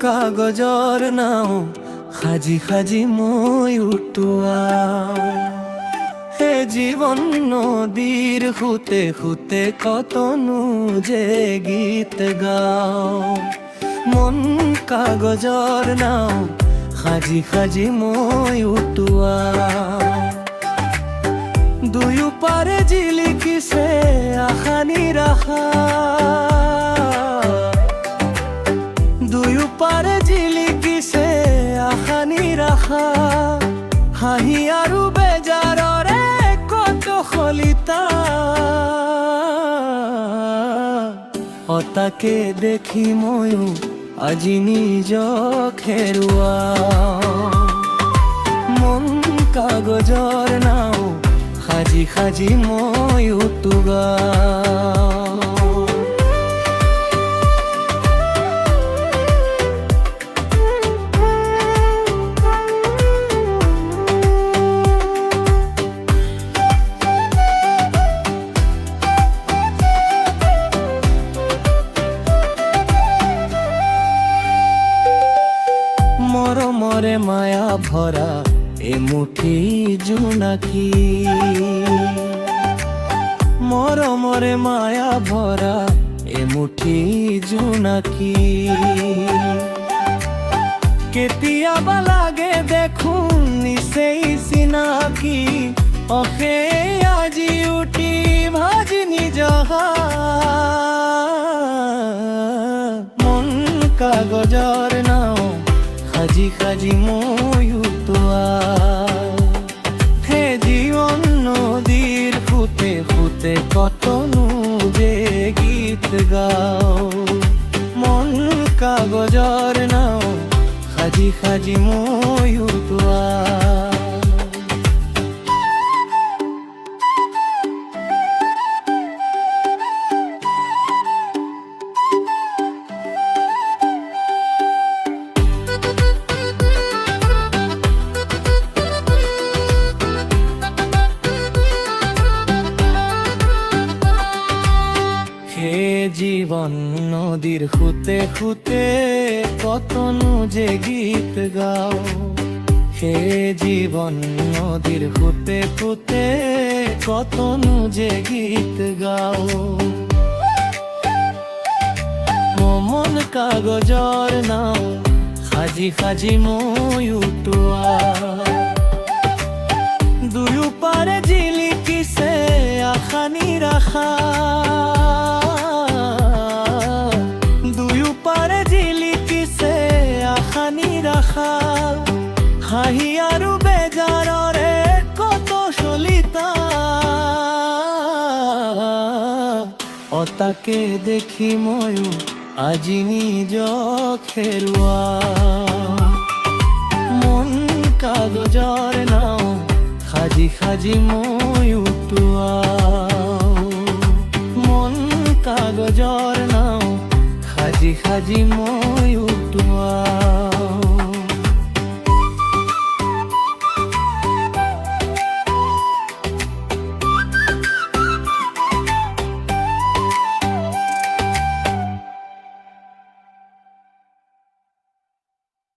কাগজৰ নাও সাজি সাজি মই উটুৱাও। হে জীৱন নদীৰ সুতে সুতে কতনো যে গীত গাও। মন কাগজৰ নাও সাজি সাজি মই উটুৱাও। দুয়ো পাৰে জিলিকিছে আশা নিৰাশা, দুয়ো পাৰে জিলিকিছে আশা নিৰাশা। হাঁহি আৰু বেজাৰৰে কত শলিতা, তাকে দেখি ময়ো আজি নিজক হেৰুৱাও। মন কাগজৰ নাও সাজি সাজি মই উটুৱাও। মৰমৰে মায়া ভৰা এমুঠি জোনাকী, মৰমৰে মায়া ভৰা এমুঠি জোনাকী। কেতিয়াবা লাগে দেখোন নিচেই চিনাকি, অসে আজি উঠি ভাজি নিজহা। মন কাগজৰ নাও সাজি সাজি মই উটুৱাও। হে জীৱন নদীৰ সুতে সুতে কতনো যে গীত গাও। মন কাগজৰ নাও সাজি সাজি মই উটুৱাও। জীবন নদীর সুতে সুতে কতনো যে গীত গাও। হে জীবন নদীর সুতে সুতে কতনো যে গীত গাও। মন কাগজৰ নাও সাজি সাজি মই উটুৱাও। দুয়ো পাৰে জিলিকিছে আশা নিৰাশা, নিৰাশা। হাঁহি আৰু বেজাৰৰে কত শলিতা, তাকে দেখি ময়ো আজি নিজক হেৰুৱাও। মন কাগজৰ নাও সাজি সাজি মই উটুৱাও। মন কাগজৰ নাও সাজি সাজি মই